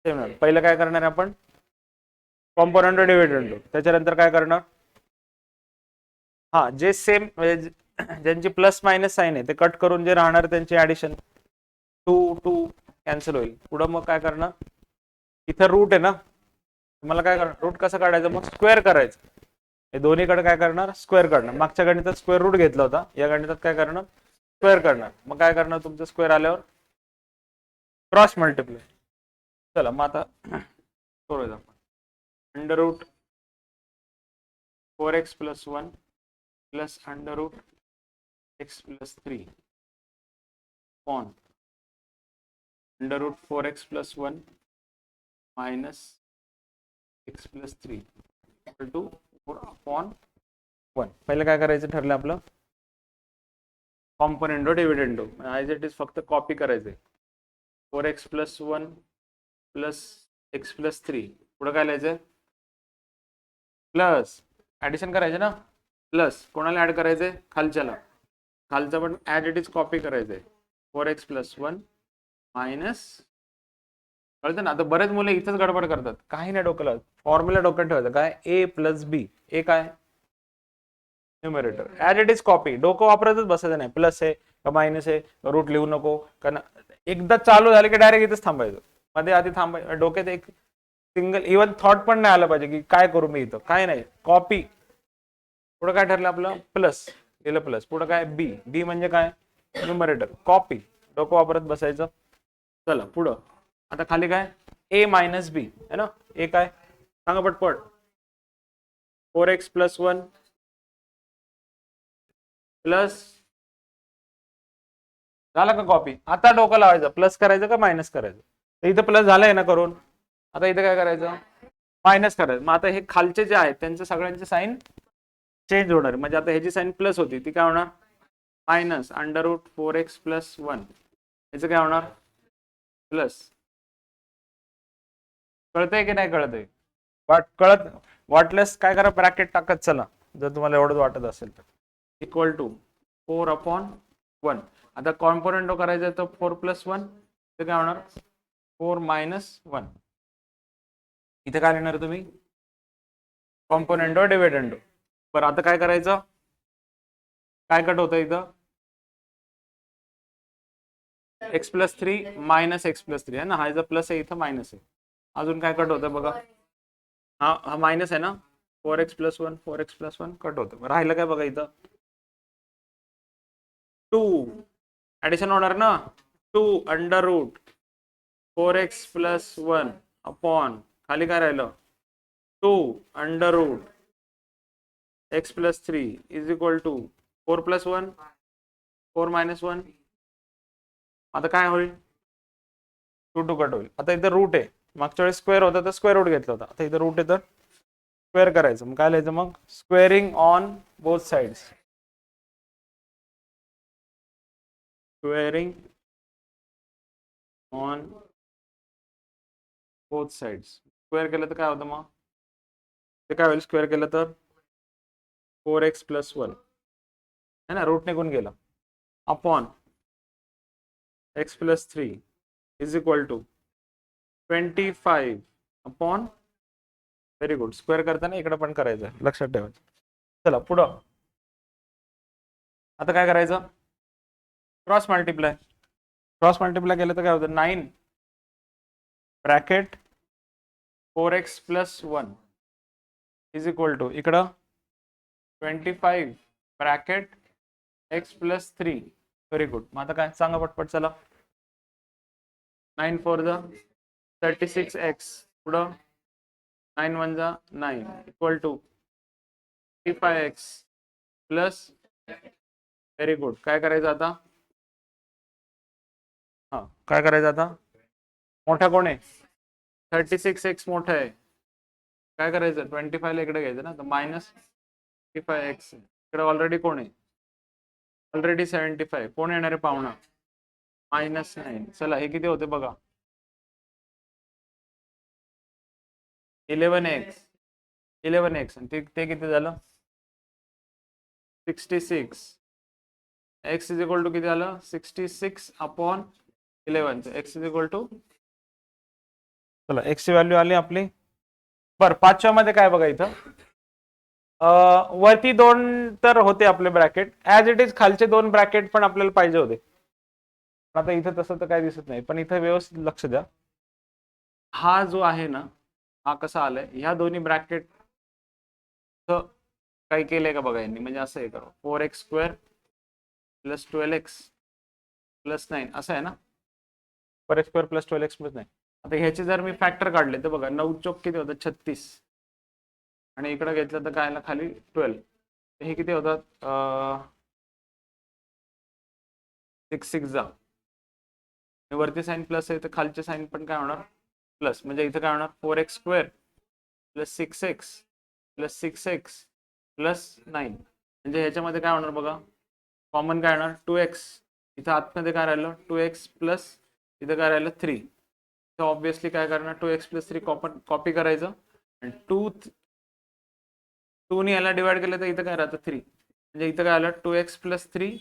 [SPEAKER 1] सेम आहे. पहिलं काय करणार आहे आपण? Component dividend. त्याच्यानंतर काय करणार? हा, जे सेम म्हणजे ज्यांची प्लस मायनस साईन आहे ते कट करून जे राहणार त्यांची ऍडिशन. 2 2 कॅन्सल होईल. पुढं मग काय करणार? इथं रूट आहे ना, मला काय करणार? रूट कसं काढायचं? मग स्क्वेअर करायचं. हे दोन्हीकडे काय करणार? स्क्वेअर करणार. मागच्या गणितात स्क्वेअर रूट घेतला होता, या गणितात काय करणार? स्क्वेअर करणार. मग काय करणार? तुमचं स्क्वेअर आल्यावर क्रॉस मल्टिप्लाय. चला मग आता करूया आपण. Under root 4x + 1 plus under root x + 3 upon under root 4x + 1 minus x + 3 equal to 4 upon 1. पहिलं काय करायचं ठरलं आपलं? Componendo dividendo. As it is फक्त कॉपी करायचंय. 4x + 1 plus x + 3. पुढं काय लिहायचं? प्लस. ऍडिशन करायचं ना? प्लस कोणाला ऍड करायचंय? खालच्याला. खालचं पण ॲज इट इज कॉपी करायचंय. 4x + 1 मायनस, कळतं ना? आता बरेच मुलं इथंच गडबड करतात. काही नाही डोक्याला, फॉर्म्युला डोक्यात ठेवायचं. काय? a + b. ए काय? Numerator. As it is copy. डोकं वापरतच बसायचं नाही. प्लस आहे का मायनस आहे, रूट लिहू नको. कारण एकदा चालू झालं की डायरेक्ट इथंच थांबायचं. मध्ये आधी थांबायचं. डोक्यात एक सिंगल इव्हन थॉट पण नाही आलं पाहिजे की काय करू मी इथं. काय नाही, कॉपी. पुढं काय ठरलं आपलं? प्लस. केलं प्लस. पुढं काय? बी. बी म्हणजे काय? न्यूमरेटर. कॉपी. डोकं वापरत बसायचं. चला पुढं. आता खाली काय? a - b है ना? ए काय? सांगा पटपट. 4x + 1 प्लस, झाला का कॉपी? आता डोकं लावायचं. प्लस करायचं का मायनस करायचं? तर इथं प्लस झालंय ना करून. आता इथं काय करायचं? मायनस करायचं. मग आता हे खालचे जे आहेत त्यांचे सगळ्यांचे साईन चेंज होणार. म्हणजे आता ह्याची साईन प्लस होती, ती काय होणार? Minus under root 4x + 1. याचं काय होणार? प्लस. कळतंय की नाही कळतंय? वाटल्यास काय करा? ब्रॅकेट टाकत चला, जर तुम्हाला एवढंच वाटत असेल तर. Equal to 4 upon 1. आता कॉम्पोनेंटो करायचं तर 4 + 1 ते काय होणार? 4 - 1. इथे काय लिहिणार तुम्ही? कॉम्पोनेंटो डिव्हिडंडो. बरं, आता काय करायचं? काय कट होतं इथं? x + 3 मायनस x + 3 आहे ना? हा इथं प्लस आहे, इथं मायनस आहे. अजून काय कट होतं बघा? हा मायनस आहे ना? 4x + 1 4x + 1 कट होतं. राहिलं काय बघा इथं? 2 ऍडिशन होणार ना? 2 अंडर रूट 4x + 1 अपॉन खाली काय राहिलं? 2 under root x + 3 is equal to 4 + 1 4 - 1. आता काय होईल? 2 2 कट होईल. आता इथं रूट आहे. मागच्या वेळेस स्क्वेअर होता तर स्क्वेअर रूट घेतला होता. आता इथं रूट आहे तर स्क्वेअर करायचं. मग काय लिहायचं? मग squaring on both sides. Squaring on both sides. Square केलं तर काय होतं मग? ते काय होईल स्क्वेअर केलं तर? 4x + 1 है ना? रूट निघून गेला. Upon x + 3 is equal to 25 upon, very good. Square करताना इकडे पण करायचं, लक्षात ठेवायचं. चला पुढं. आता काय करायचं? Cross multiply. क्रॉस मल्टिप्लाय केलं तर काय होतं 9 bracket 4x plus 1 is equal to इकडं 25 bracket x plus 3. Very good. मग आता काय सांगा पटपट चला. 9 4 जा 36x पुढं 9 1 जा 9 equal to 35x plus. Very good. काय करायचं आता? हा काय करायचं आता? मोठा कोण आहे? 36x मोठा आहे. काय करायचं? 25 ला इकडे घ्यायचं ना, तर मायनस 35x. इकडे ऑलरेडी कोण आहे? ऑलरेडी 75. कोण येणार आहे पाहुणा? -9. चला हे किती होते बघा. 11x आणि ते किती झालं? 66. x इज इक्वल टू किती झालं? 66 upon 11. x is equal to, चला x ची व्हॅल्यू आली आपली. बर 5व्या मध्ये काय बघा इथं, वरती 2 तर होते आपले ब्रॅकेट, ऍज इट इज खालचे 2 ब्रॅकेट पण आपल्याला पाहिजे होते. आता इथं तसं तर काय दिसत नाही, पण इथं व्यवस्थित लक्ष द्या. हा जो आहे ना, हा कसा आलाय? ह्या दोन्ही ब्रॅकेट काही केलंय का बघा यांनी, म्हणजे असं आहे का 4x² प्लस 12x प्लस 9 असं आहे ना, 4x² प्लस 12x प्लस 9. आता ह्याचे जर मी फॅक्टर काढले तर बघा 9 चौक किती होतात? 36. आणि इकडे घेतलं तर काय खाली 12. हे किती होतात? 6 6 जा. वरती साईन प्लस आहे तर खालचे साईन पण काय होणार? प्लस. म्हणजे इथं काय होणार? 4x² plus 6x plus 6x plus 9. म्हणजे ह्याच्यामध्ये काय होणार बघा? कॉमन काय होणार? 2x. इथं आतमध्ये काय राहिलं? 2x प्लस इथं काय राहिलं? 3. तर ऑब्विसली काय करणार? 2x प्लस 3 कॉपी करायचं आणि 2 ने याला डिवाइड केलं तर इथं काय राहतं? 3. म्हणजे इथं काय आलं? 2x plus 3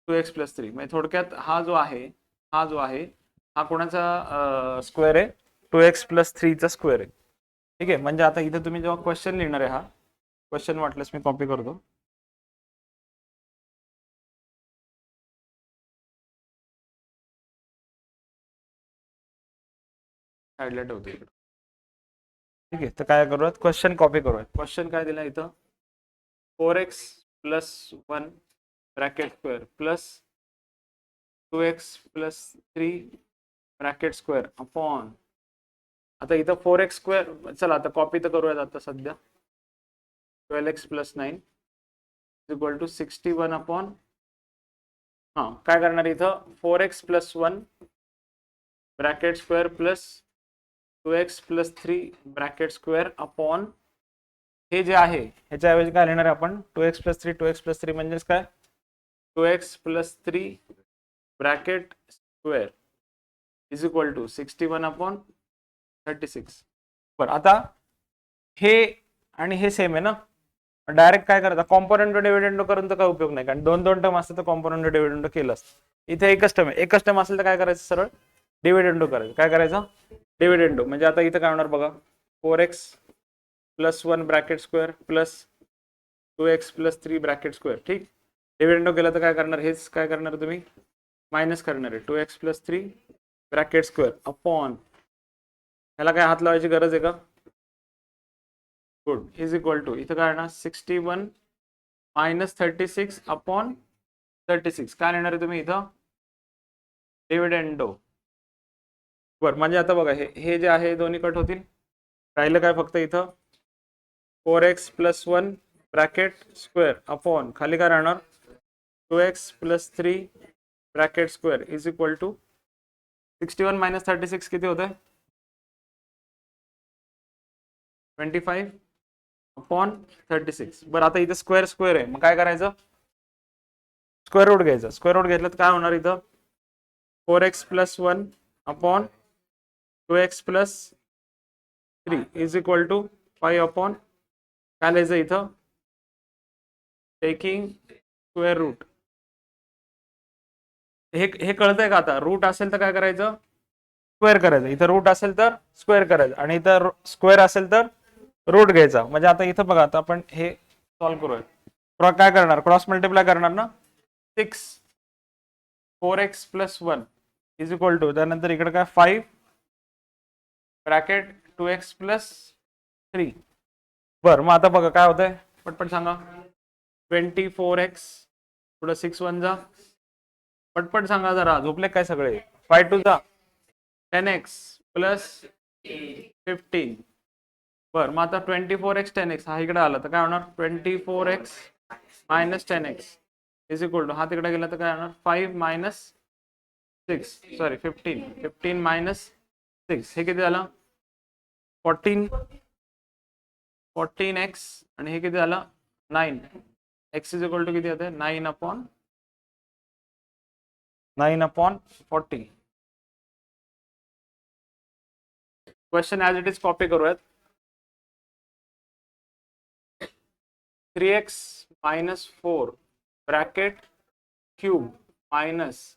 [SPEAKER 1] 2x plus 3. म्हणजे थोडक्यात हा जो आहे हा कोणाचा स्क्वेअर आहे? 2x प्लस 3 चा स्क्वेअर आहे. ठीक आहे. म्हणजे आता इथं तुम्ही जेव्हा क्वेश्चन लिहिणार आहे, हा क्वेश्चन वाटल्यास मी कॉपी करतो. साईडला ठेवतो इकडे. ठीक आहे. तर काय करूयात? क्वेश्चन कॉपी करूयात. क्वेश्चन काय दिला इथं? 4x plus 1 bracket square plus 2x plus 3 bracket square upon, आता इथं 4x². चला आता कॉपी तर करूयात आता सध्या. 12x plus 9 equal to 61 upon, हा काय करणार इथं? 4x plus 1 bracket square plus 2x plus 3 bracket square upon, हे जे आहे ह्याच्याऐवजी काय लिहिणार आहे आपण? 2x प्लस 3 2x प्लस 3 म्हणजेच काय? 2x plus 3 bracket square is equal to 61 upon 36. बरं आता हे आणि हे सेम आहे ना, डायरेक्ट काय करायचं? कॉम्पोनंट डिव्हिडंड करून तर काय उपयोग नाही, कारण 2 टर्म असतं तर कॉम्पोनंट डिव्हिडंड केलं असतं. इथे एकच टर्म असेल तर काय करायचं? सरळ डिव्हिडंड करायचं. काय करायचं? डिव्हिडंड. म्हणजे आता इथं काय होणार बघा? 4x plus 1 bracket square plus 2x plus 3 bracket square. ठीक. डिव्हिडंड केलं तर काय करणार? हेच काय करणार तुम्ही? मायनस करणार आहे. 2x plus 3 bracket square upon, ह्याला काय हात लावायची गरज आहे का? गुड. इज इक्वल टू इथं काय ना 61 मायनस 36 अपॉन 36. काय लिहिणार आहे तुम्ही इथं? डिव्हिडेंडो. बरं म्हणजे आता बघा हे जे आहे दोन्ही कट होतील. राहिलं काय फक्त इथं? 4x plus 1 bracket square upon खाली काय राहणार? 2x plus 3 bracket square is equal to 61 minus 36 किती होत आहे? 25 अपॉन 36. बरं आता इथं स्क्वेअर आहे, मग काय करायचं? स्क्वेअर रूट घ्यायचं. स्क्वेअर रूट घेतलं तर काय होणार इथं? 4x plus 1 upon 2x plus 3 is equal to 5 upon, काय लिहायचं इथं? Taking square root. हे कळतंय का आता? रूट असेल तर काय करायचं? स्क्वेअर करायचं. इथं रूट असेल तर स्क्वेअर करायचं, आणि इथं स्क्वेअर असेल तर रूट घ्यायचा. म्हणजे आता इथं बघा, आता आपण हे सॉल्व्ह करूया. काय करणार? क्रॉस मल्टिप्लाय करणार ना. 6 4x plus 1 is equal to त्यानंतर इकडे काय 5 ब्रॅकेट 2x प्लस 3. बरं मग आता बघा काय होतंय पटपट सांगा. 24x पुढे 6 1 जा, पटपट सांगा जरा, झोपले काय सगळे. 5 2 जा 10x प्लस 15. बरं मग आता 24x 10x हा इकडे आला तर काय होणार 24x minus 10x is equal to हा तिकडे गेला तर काय होणार 5 मायनस 6 सॉरी 15 मायनस 6 हे किती झालं 14x आणि हे किती झालं 9. x इज इक्वल टू किती होते 9/40. Question as it is copy करूयात. 3x minus 4 bracket cube minus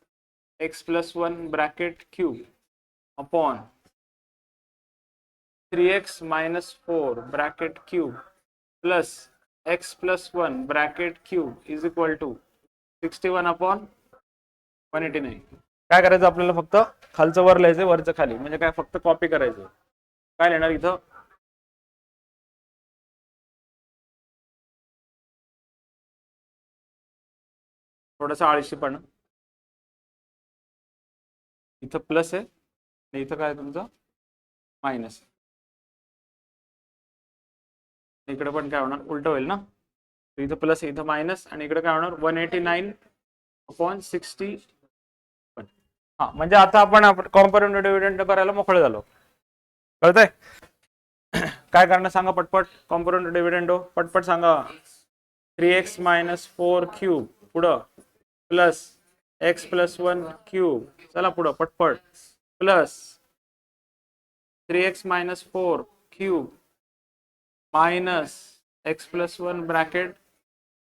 [SPEAKER 1] x plus 1 bracket cube upon 3x minus 4 bracket cube plus x plus 1 bracket cube is equal to 61/189. काय करायचं आपल्याला फक्त खालचं वर लिहायचं वरचं खाली म्हणजे काय फक्त कॉपी करायचं. काय लिहिणार इथं थोडंसं आळशीपणा, इथं प्लस आहे आणि इथं काय तुमचं मायनस. इकडे पण काय होणार उलट होईल ना, इथं प्लस इथं मायनस आणि इकडे काय होणार 189/60. हा म्हणजे आता आपण कॉम्पॅरेटिव्ह डिव्हिडंड करायला मोकळे झालो. कळतंय काय करणं सांगा पटपट. कॉम्पॅरेटिव्ह डिव्हिडंड पटपट सांगा. 3x मायनस 4 क्यूब पुढं प्लस x प्लस 1 क्यूब चला पुढं पटपट plus 3x minus 4 cube minus x plus 1 bracket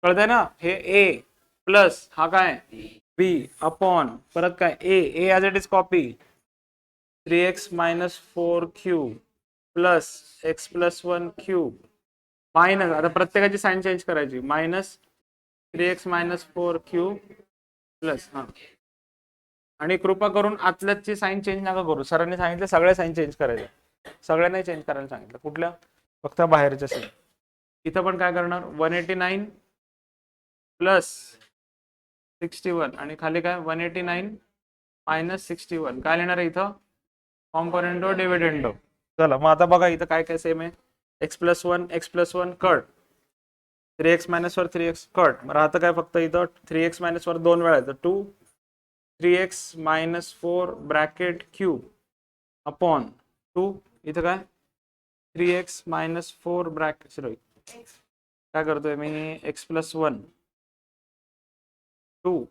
[SPEAKER 1] कळतंय ना. हे a प्लस हा काय b अपॉन परत काय a as it is copy 3x minus 4 cube plus x plus 1 cube minus आता प्रत्येकाची साइन चेंज करायची minus 3x minus 4 cube plus हा. आणि कृपा करून आतल्याची साइन चेंज नका करू. सरांनी सांगितलं सगळ्या साइन चेंज करायच्या, सगळ्यांनाही चेंज करायला सांगितलं. कुठल्या फक्त बाहेरच्या साइन. इथं पण काय करणार 189 प्लस 61 आणि खाली काय 189 मायनस 61 काय लिहिणार आहे इथं कॉम्पोनेंटो डिव्हिडंडो. चला मग आता बघा इथं काय काय सेम आहे. x plus 1 cut 3x minus वर 3x कट मग राहतं काय फक्त इथं 3x मायनस वर 2 वेळा येतं 2 3x minus 4 bracket cube upon 2 इथं काय 3x मायनस 4 ब्रॅकेट सॉरी काय करतोय मी x plus 1 2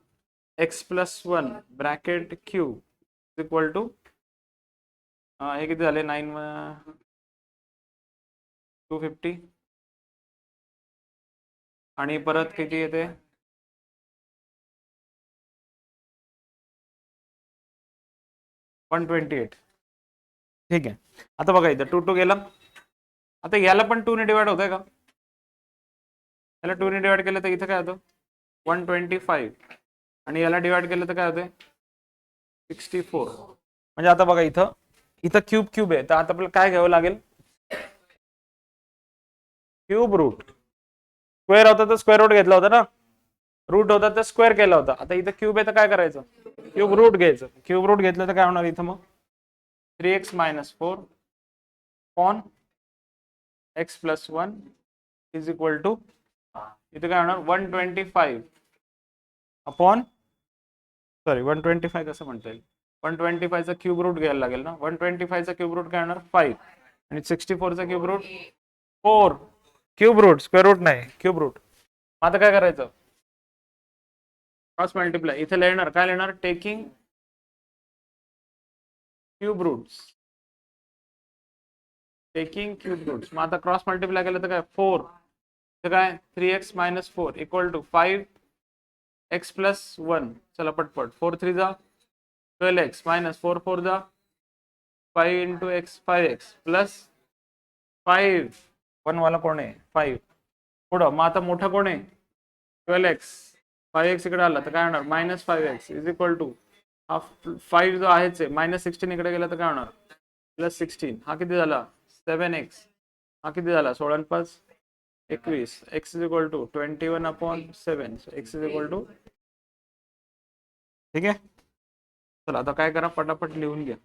[SPEAKER 1] x plus 1 bracket cube equal to हे किती झाले 9 250 आणि परत किती येते 128. ठीक आहे. आता बघा इथं 2 गेला. आता याला पण 2 ने डिवाइड होतंय का, याला 2 ने डिवाइड केलं तर इथं काय होतं 125 आणि याला डिवाइड केलं तर काय होतंय 64. म्हणजे आता बघा इथं क्यूब आहे तर आता आपल्याला काय घ्यावं लागेल क्यूब रूट. स्क्वेअर होता तर स्क्वेअर रूट घेतला होता ना, रूट होता तर स्क्वेअर केला होता. आता इथं क्यूब आहे तर काय करायचं क्यूब रूट घ्यायचं. क्यूब रूट घेतलं तर काय होणार इथं मग 3x minus 4 upon x plus 1 is equal to इथं काय होणार 125 अपॉन सॉरी 125 कसं म्हणता येईल 125 चा क्यूब रूट घ्यायला लागेल ना. 125 चा क्यूब रूट काय होणार 5 आणि 64 चा cube root 4 cube root square root नाही क्यूब रूट. आता काय करायचं क्रॉस मल्टिप्लाय इथे लिहिणार काय लिहिणार टेकिंग क्यूब रूट्स मग आता क्रॉस मल्टिप्लाय केलं तर काय 4 तर काय 3x minus 4 equal to 5x plus 1 चला पटपट 4 3 जा 12x मायनस 4 4 जा 5 इंटू x 5x प्लस 5 1 वाला कोण आहे 5 पुढं मग आता मोठा कोण आहे 12x 5x इकडे आला तर काय होणार minus 5x is equal to हा 5 जो आहेच आहे, -16 इकडे गेला तर काय होणार, +16. हा किती झाला 7x. हा किती झाला 16 आणि 5 21. x is equal to 21/7. x is equal to, ठीक आहे. चला आता काय करा, पटापट लिहून घ्या.